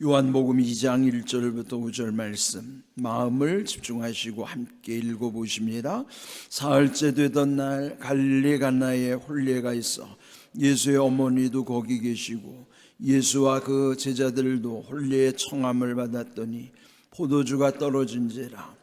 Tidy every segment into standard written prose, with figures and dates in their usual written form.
요한복음 2장 1절부터 5절 말씀 마음을 집중하시고 함께 읽어보십니다. 사흘째 되던 날 갈릴리 가나에 혼례가 있어 예수의 어머니도 거기 계시고 예수와 그 제자들도 혼례의 청함을 받았더니 포도주가 떨어진지라.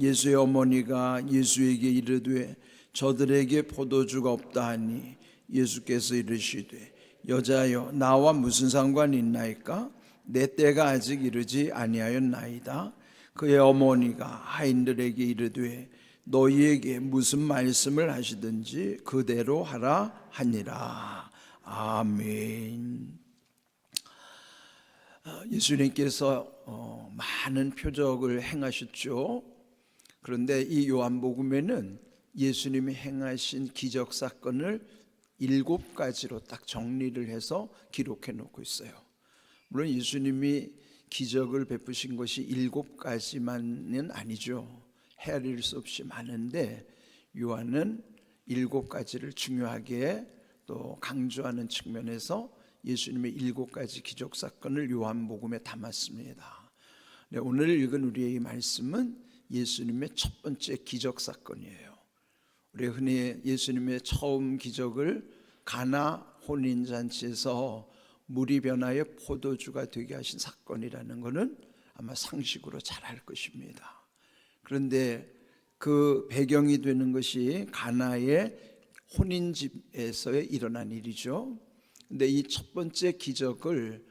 예수의 어머니가 예수에게 이르되 저들에게 포도주가 없다 하니 예수께서 이르시되 여자여 나와 무슨 상관이 있나이까? 내 때가 아직 이르지 아니하였나이다. 그의 어머니가 하인들에게 이르되 너희에게 무슨 말씀을 하시든지 그대로 하라 하니라. 아멘. 예수님께서 많은 표적을 행하셨죠. 그런데 이 요한복음에는 예수님이 행하신 기적 사건을 7가지로 딱 정리를 해서 기록해 놓고 있어요. 물론 예수님이 기적을 베푸신 것이 7가지만은 아니죠. 헤아릴 수 없이 많은데 요한은 7가지를 중요하게 또 강조하는 측면에서 예수님의 7가지 기적 사건을 요한복음에 담았습니다. 네, 오늘 읽은 우리의 말씀은 예수님의 첫 번째 기적 사건이에요. 우리 흔히 예수님의 처음 기적을 가나 혼인잔치에서 물이 변하여 포도주가 되게 하신 사건이라는 것은 아마 상식으로 잘 알 것입니다. 그런데 그 배경이 되는 것이 가나의 혼인집에서 일어난 일이죠. 근데 이 첫 번째 기적을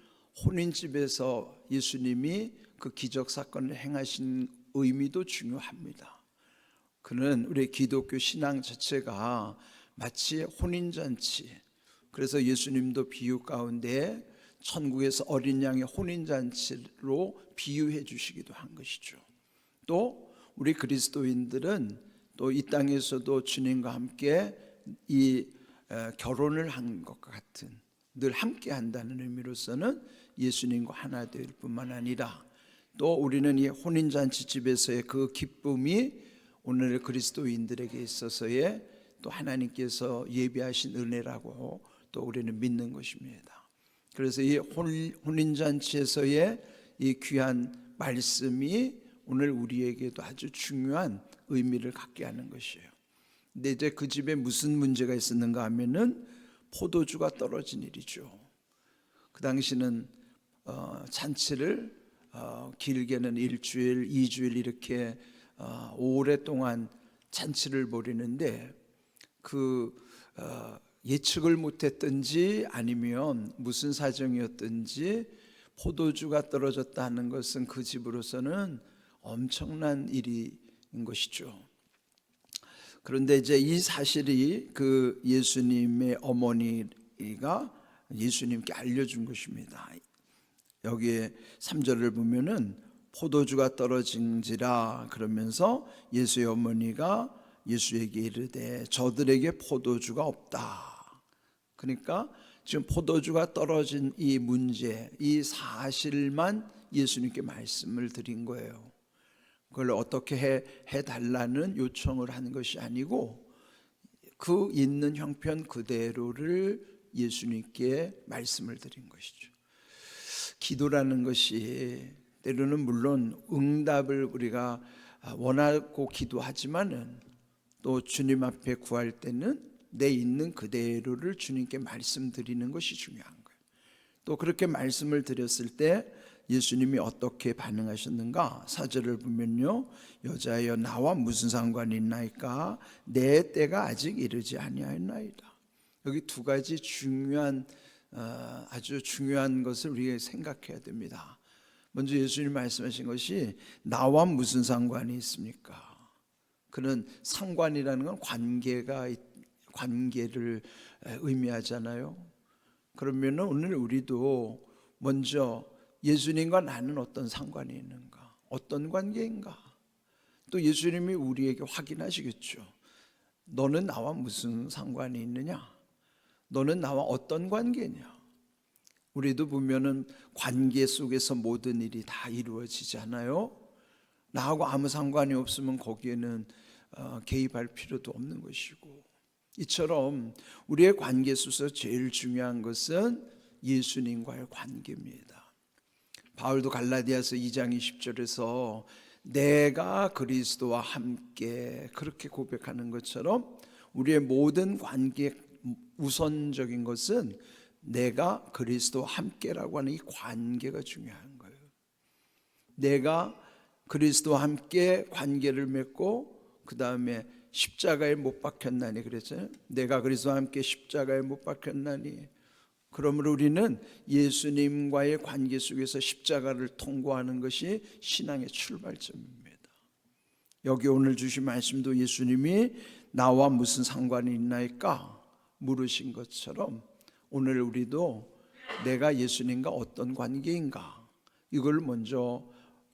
혼인집에서 예수님이 그 기적 사건을 행하신 의미도 중요합니다. 그는 우리 기독교 신앙 자체가 마치 혼인잔치, 그래서 예수님도 비유 가운데 천국에서 어린 양의 혼인잔치로 비유해 주시기도 한 것이죠. 또 우리 그리스도인들은 또 이 땅에서도 주님과 함께 이 결혼을 한 것과 같은, 늘 함께 한다는 의미로서는 예수님과 하나 될 뿐만 아니라 또 우리는 이 혼인잔치 집에서의 그 기쁨이 오늘 그리스도인들에게 있어서의 또 하나님께서 예비하신 은혜라고 또 우리는 믿는 것입니다. 그래서 이 혼인잔치에서의 이 귀한 말씀이 오늘 우리에게도 아주 중요한 의미를 갖게 하는 것이에요. 근데 이제 그 집에 무슨 문제가 있었는가 하면은 포도주가 떨어진 일이죠. 그 당시는 잔치를 길게는 1주일, 2주일 이렇게 오랫동안 잔치를 벌이는데 예측을 못했든지 아니면 무슨 사정이었든지 포도주가 떨어졌다 하는 것은 그 집으로서는 엄청난 일인 것이죠. 그런데 이제 이 사실이 그 예수님의 어머니가 예수님께 알려준 것입니다. 여기에 3절을 보면은 포도주가 떨어진지라 그러면서 예수의 어머니가 예수에게 이르되 저들에게 포도주가 없다. 그러니까 지금 포도주가 떨어진 이 문제, 이 사실만 예수님께 말씀을 드린 거예요. 그걸 어떻게 해달라는 요청을 한 것이 아니고 그 있는 형편 그대로를 예수님께 말씀을 드린 것이죠. 기도라는 것이 때로는 물론 응답을 우리가 원하고 기도하지만은 또 주님 앞에 구할 때는 내 있는 그대로를 주님께 말씀드리는 것이 중요한 거예요. 또 그렇게 말씀을 드렸을 때 예수님이 어떻게 반응하셨는가? 4절을 보면요, 여자여 나와 무슨 상관이 있나이까? 내 때가 아직 이르지 아니하였나이다. 여기 2가지 중요한 아주 중요한 것을 우리가 생각해야 됩니다. 먼저 예수님 말씀하신 것이 나와 무슨 상관이 있습니까? 그는 상관이라는 건 관계를 의미하잖아요. 그러면 오늘 우리도 먼저 예수님과 나는 어떤 상관이 있는가? 어떤 관계인가? 또 예수님이 우리에게 확인하시겠죠. 너는 나와 무슨 상관이 있느냐? 너는 나와 어떤 관계냐? 우리도 보면은 관계 속에서 모든 일이 다 이루어지잖아요. 나하고 아무 상관이 없으면 거기에는 개입할 필요도 없는 것이고, 이처럼 우리의 관계 속에서 제일 중요한 것은 예수님과의 관계입니다. 바울도 갈라디아서 2장 20절에서 내가 그리스도와 함께 그렇게 고백하는 것처럼 우리의 모든 관계 우선적인 것은 내가 그리스도와 함께라고 하는 이 관계가 중요한 거예요. 내가 그리스도와 함께 관계를 맺고 그 다음에 십자가에 못 박혔나니 그랬잖아요. 내가 그리스도와 함께 십자가에 못 박혔나니. 그러므로 우리는 예수님과의 관계 속에서 십자가를 통과하는 것이 신앙의 출발점입니다. 여기 오늘 주신 말씀도 예수님이 나와 무슨 상관이 있나이까 물으신 것처럼 오늘 우리도 내가 예수님과 어떤 관계인가 이걸 먼저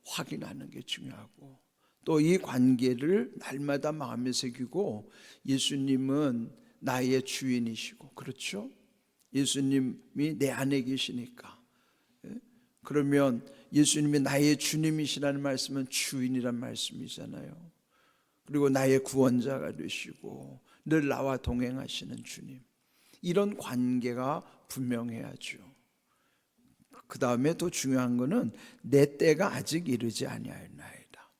확인하는 게 중요하고, 또 이 관계를 날마다 마음에 새기고 예수님은 나의 주인이시고, 그렇죠? 예수님이 내 안에 계시니까. 그러면 예수님이 나의 주님이시라는 말씀은 주인이란 말씀이잖아요. 그리고 나의 구원자가 되시고 늘 나와 동행하시는 주님, 이런 관계가 분명해야죠. 그 다음에 또 중요한 거는 내 때가 아직 이르지 아니하였나이다.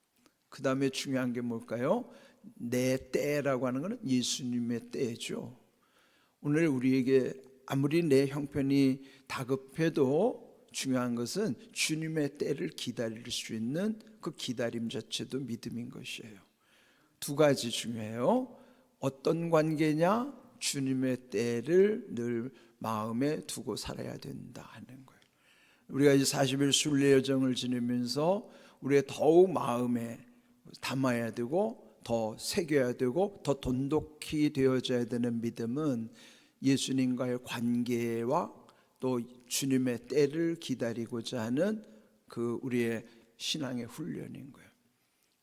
그 다음에 중요한 게 뭘까요? 내 때라고 하는 것은 예수님의 때죠. 오늘 우리에게 아무리 내 형편이 다급해도 중요한 것은 주님의 때를 기다릴 수 있는 그 기다림 자체도 믿음인 것이에요. 두 가지 중요해요. 어떤 관계냐? 주님의 때를 늘 마음에 두고 살아야 된다 하는 거예요. 우리가 이제 40일 순례 여정을 지내면서 우리의 더욱 마음에 담아야 되고 더 새겨야 되고 더 돈독히 되어져야 되는 믿음은 예수님과의 관계와 또 주님의 때를 기다리고자 하는 그 우리의 신앙의 훈련인 거예요.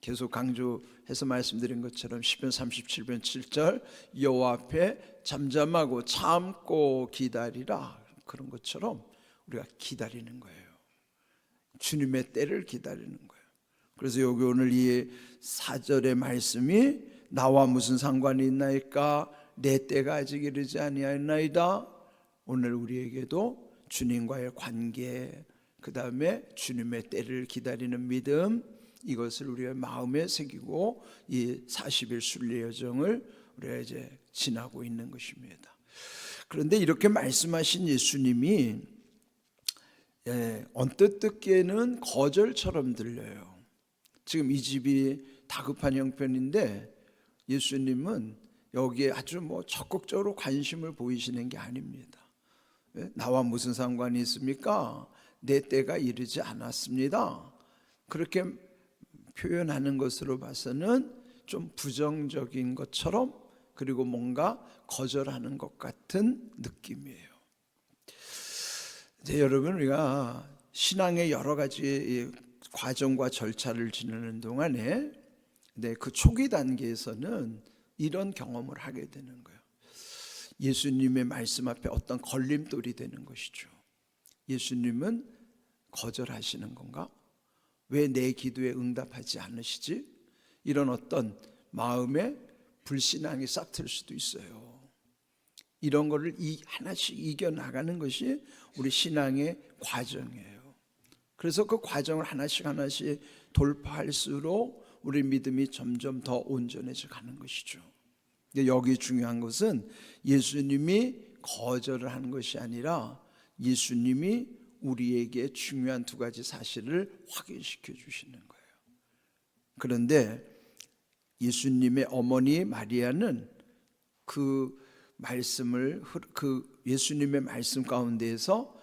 계속 강조해서 말씀드린 것처럼 시편 37편 7절 여호와 앞에 잠잠하고 참고 기다리라, 그런 것처럼 우리가 기다리는 거예요. 주님의 때를 기다리는 거예요. 그래서 여기 오늘 이 4절의 말씀이 나와 무슨 상관이 있나이까 내 때가 아직 이르지 아니하였나이다. 오늘 우리에게도 주님과의 관계, 그 다음에 주님의 때를 기다리는 믿음, 이것을 우리의 마음에 새기고 이 40일 순례 여정을 우리가 이제 지나고 있는 것입니다. 그런데 이렇게 말씀하신 예수님이 언뜻 듣기에는 거절처럼 들려요. 지금 이 집이 다급한 형편인데 예수님은 여기에 아주 적극적으로 관심을 보이시는 게 아닙니다. 나와 무슨 상관이 있습니까? 내 때가 이르지 않았습니다. 그렇게 표현하는 것으로 봐서는 좀 부정적인 것처럼, 그리고 뭔가 거절하는 것 같은 느낌이에요. 이제 여러분, 우리가 신앙의 여러 가지 과정과 절차를 지내는 동안에 그 초기 단계에서는 이런 경험을 하게 되는 거예요. 예수님의 말씀 앞에 어떤 걸림돌이 되는 것이죠. 예수님은 거절하시는 건가? 왜 내 기도에 응답하지 않으시지? 이런 어떤 마음의 불신앙이 싹틀 수도 있어요. 이런 거를 하나씩 이겨나가는 것이 우리 신앙의 과정이에요. 그래서 그 과정을 하나씩 돌파할수록 우리 믿음이 점점 더 온전해져 가는 것이죠. 근데 여기 중요한 것은 예수님이 거절을 하는 것이 아니라 예수님이 우리에게 중요한 두 가지 사실을 확인시켜 주시는 거예요. 그런데 예수님의 어머니 마리아는 그 예수님의 말씀 가운데에서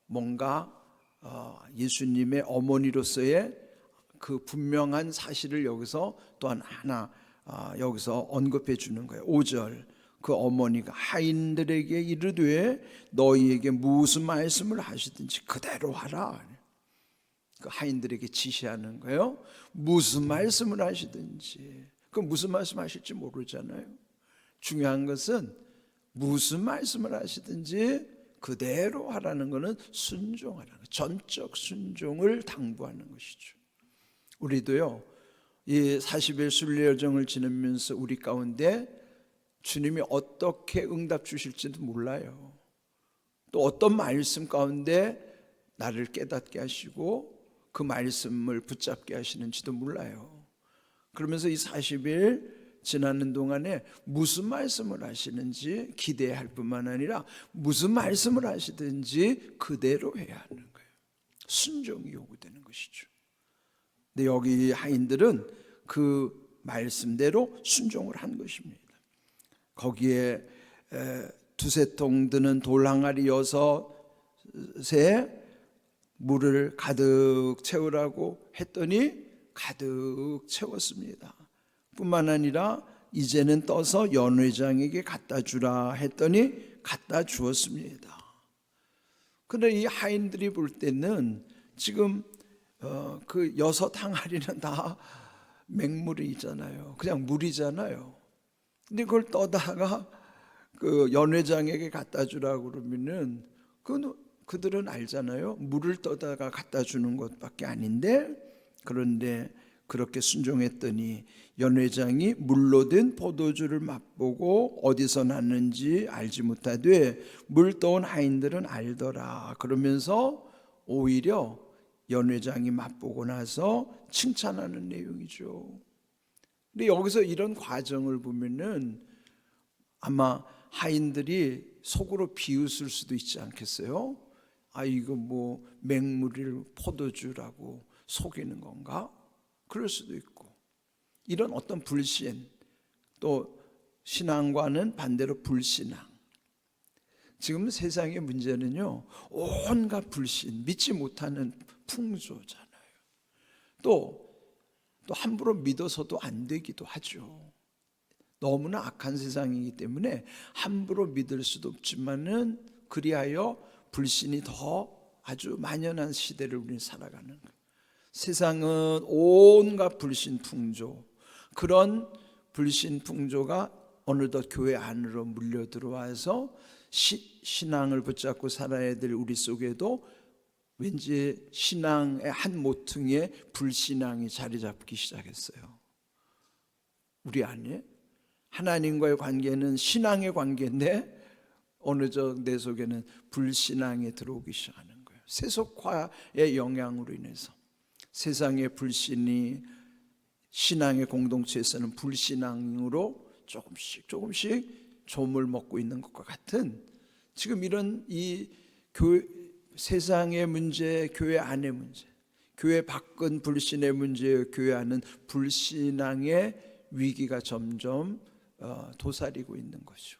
뭔가 예수님의 어머니로서의 그 분명한 사실을 여기서 또한 하나 여기서 언급해 주는 거예요. 5절, 그 어머니가 하인들에게 이르되 너희에게 무슨 말씀을 하시든지 그대로 하라. 그 하인들에게 지시하는 거예요. 무슨 말씀을 하시든지. 그 무슨 말씀 하실지 모르잖아요. 중요한 것은 무슨 말씀을 하시든지 그대로 하라는 것은 순종하라는 거예요. 전적 순종을 당부하는 것이죠. 우리도요, 이 40일 순례 여정을 지내면서 우리 가운데 주님이 어떻게 응답 주실지도 몰라요. 또 어떤 말씀 가운데 나를 깨닫게 하시고 그 말씀을 붙잡게 하시는지도 몰라요. 그러면서 이 40일 지나는 동안에 무슨 말씀을 하시는지 기대할 뿐만 아니라 무슨 말씀을 하시든지 그대로 해야 하는 거예요. 순종이 요구되는 것이죠. 근데 여기 하인들은 그 말씀대로 순종을 한 것입니다. 거기에 두세 통 드는 돌 항아리 6에 물을 가득 채우라고 했더니 가득 채웠습니다. 뿐만 아니라 이제는 떠서 연회장에게 갖다 주라 했더니 갖다 주었습니다. 그런데 이 하인들이 볼 때는 지금 그 6 항아리는 다 맹물이잖아요. 그냥 물이잖아요. 근데 그걸 떠다가 그 연회장에게 갖다 주라고 그러면은 그들은 알잖아요. 물을 떠다가 갖다 주는 것밖에 아닌데, 그런데 그렇게 순종했더니 연회장이 물로 된 포도주를 맛보고 어디서 났는지 알지 못하되 물 떠온 하인들은 알더라. 그러면서 오히려 연회장이 맛보고 나서 칭찬하는 내용이죠. 근데 여기서 이런 과정을 보면은 아마 하인들이 속으로 비웃을 수도 있지 않겠어요? 아, 이거 뭐 맹물을 포도주라고 속이는 건가? 그럴 수도 있고, 이런 어떤 불신, 또 신앙과는 반대로 불신앙. 지금 세상의 문제는요, 온갖 불신, 믿지 못하는 풍조잖아요. 또 함부로 믿어서도 안 되기도 하죠. 너무나 악한 세상이기 때문에 함부로 믿을 수도 없지만은 그리하여 불신이 더 아주 만연한 시대를 우리는 살아가는 거예요. 세상은 온갖 불신 풍조, 그런 불신 풍조가 어느덧 교회 안으로 물려 들어와서 신앙을 붙잡고 살아야 될 우리 속에도 왠지 신앙의 한 모퉁이에 불신앙이 자리 잡기 시작했어요. 우리 안에 하나님과의 관계는 신앙의 관계인데 어느덧 내 속에는 불신앙에 들어오기 시작하는 거예요. 세속화의 영향으로 인해서 세상의 불신이 신앙의 공동체에서는 불신앙으로 조금씩 좀을 먹고 있는 것과 같은, 지금 이런 이 세상의 문제, 교회 안의 문제, 교회 밖은 불신의 문제, 교회 안은 불신앙의 위기가 점점 도사리고 있는 거죠.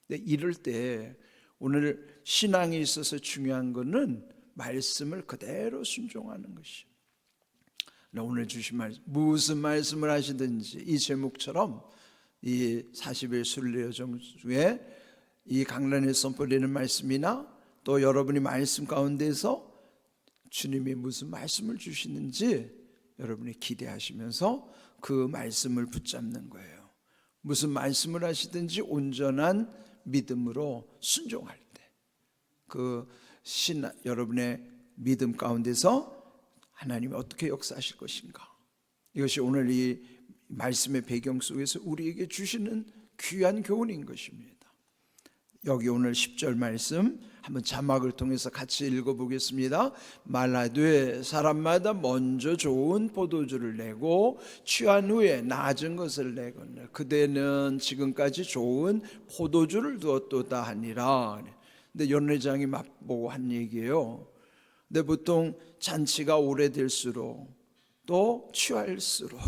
근데 이럴 때 오늘 신앙에 있어서 중요한 것은 말씀을 그대로 순종하는 것이에요. 오늘 주신 말씀, 무슨 말씀을 하시든지, 이 제목처럼 이 40일 순례여정 중에 이 강단에 선포되는 말씀이나 또 여러분이 말씀 가운데서 주님이 무슨 말씀을 주시는지 여러분이 기대하시면서 그 말씀을 붙잡는 거예요. 무슨 말씀을 하시든지 온전한 믿음으로 순종할 때 그 여러분의 믿음 가운데서 하나님이 어떻게 역사하실 것인가, 이것이 오늘 이 말씀의 배경 속에서 우리에게 주시는 귀한 교훈인 것입니다. 여기 오늘 10절 말씀 한번 자막을 통해서 같이 읽어보겠습니다. 말하되 사람마다 먼저 좋은 포도주를 내고 취한 후에 낮은 것을 내거늘 그대는 지금까지 좋은 포도주를 두었도다 하니라. 근데 연회장이 맛보고 한 얘기예요. 근데 보통 잔치가 오래될수록 또 취할수록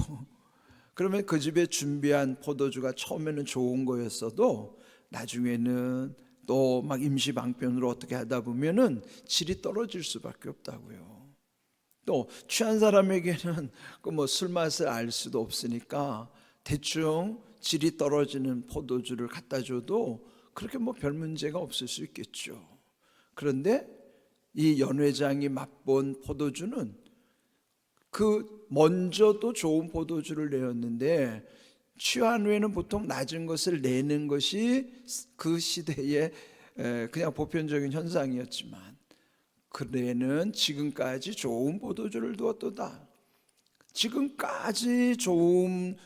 그러면 그 집에 준비한 포도주가 처음에는 좋은 거였어도 나중에는 또 막 임시방편으로 어떻게 하다 보면은 질이 떨어질 수밖에 없다고요. 또 취한 사람에게는 그 뭐 술 맛을 알 수도 없으니까 대충 질이 떨어지는 포도주를 갖다 줘도 그렇게 뭐 별 문제가 없을 수 있겠죠. 그런데 이 연회장이 맛본 포도주는 그 먼저도 좋은 포도주를 내었는데 취한 후에는 보통 낮은 것을 내는 것이 그 시대의 그냥 보편적인 현상이었지만 그대는 지금까지 좋은 포도주를 두었도다. 지금까지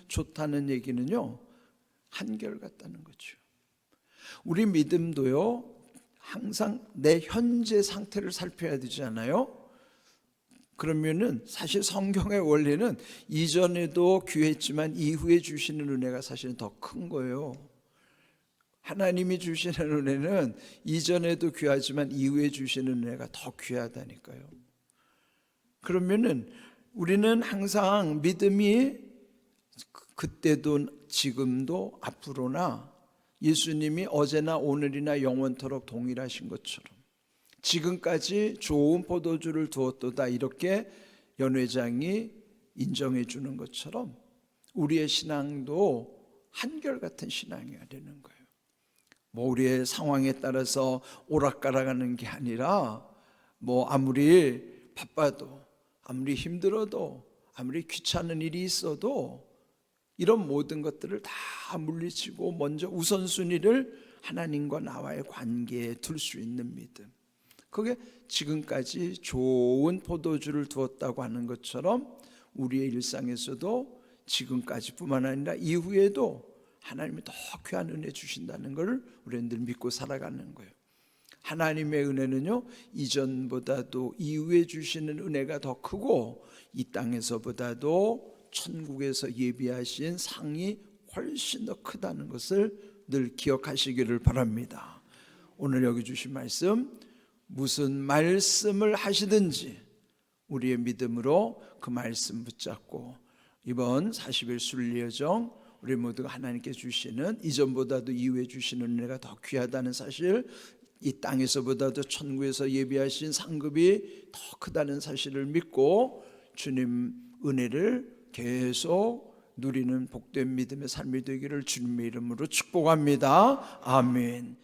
좋다는 얘기는요, 한결같다는 거죠. 우리 믿음도요, 항상 내 현재 상태를 살펴야 되지 않아요? 그러면은 사실 성경의 원리는 이전에도 귀했지만 이후에 주시는 은혜가 사실은 더 큰 거예요. 하나님이 주시는 은혜는 이전에도 귀하지만 이후에 주시는 은혜가 더 귀하다니까요. 그러면은 우리는 항상 믿음이 그때도 지금도 앞으로나 예수님이 어제나 오늘이나 영원토록 동일하신 것처럼 지금까지 좋은 포도주를 두었도다 이렇게 연회장이 인정해 주는 것처럼 우리의 신앙도 한결같은 신앙이어야 되는 거예요. 뭐 우리의 상황에 따라서 오락가락하는 게 아니라 뭐 아무리 바빠도 아무리 힘들어도 아무리 귀찮은 일이 있어도 이런 모든 것들을 다 물리치고 먼저 우선순위를 하나님과 나와의 관계에 둘 수 있는 믿음, 그게 지금까지 좋은 포도주를 두었다고 하는 것처럼 우리의 일상에서도 지금까지뿐만 아니라 이후에도 하나님이 더 귀한 은혜 주신다는 것을 우리는 늘 믿고 살아가는 거예요. 하나님의 은혜는요, 이전보다도 이후에 주시는 은혜가 더 크고 이 땅에서보다도 천국에서 예비하신 상이 훨씬 더 크다는 것을 늘 기억하시기를 바랍니다. 오늘 여기 주신 말씀, 무슨 말씀을 하시든지 우리의 믿음으로 그 말씀 붙잡고 이번 40일 순례여정 우리 모두가 하나님께 주시는 이전보다도 이후에 주시는 은혜가 더 귀하다는 사실, 이 땅에서보다도 천국에서 예비하신 상급이 더 크다는 사실을 믿고 주님 은혜를 계속 누리는 복된 믿음의 삶이 되기를 주님의 이름으로 축복합니다. 아멘.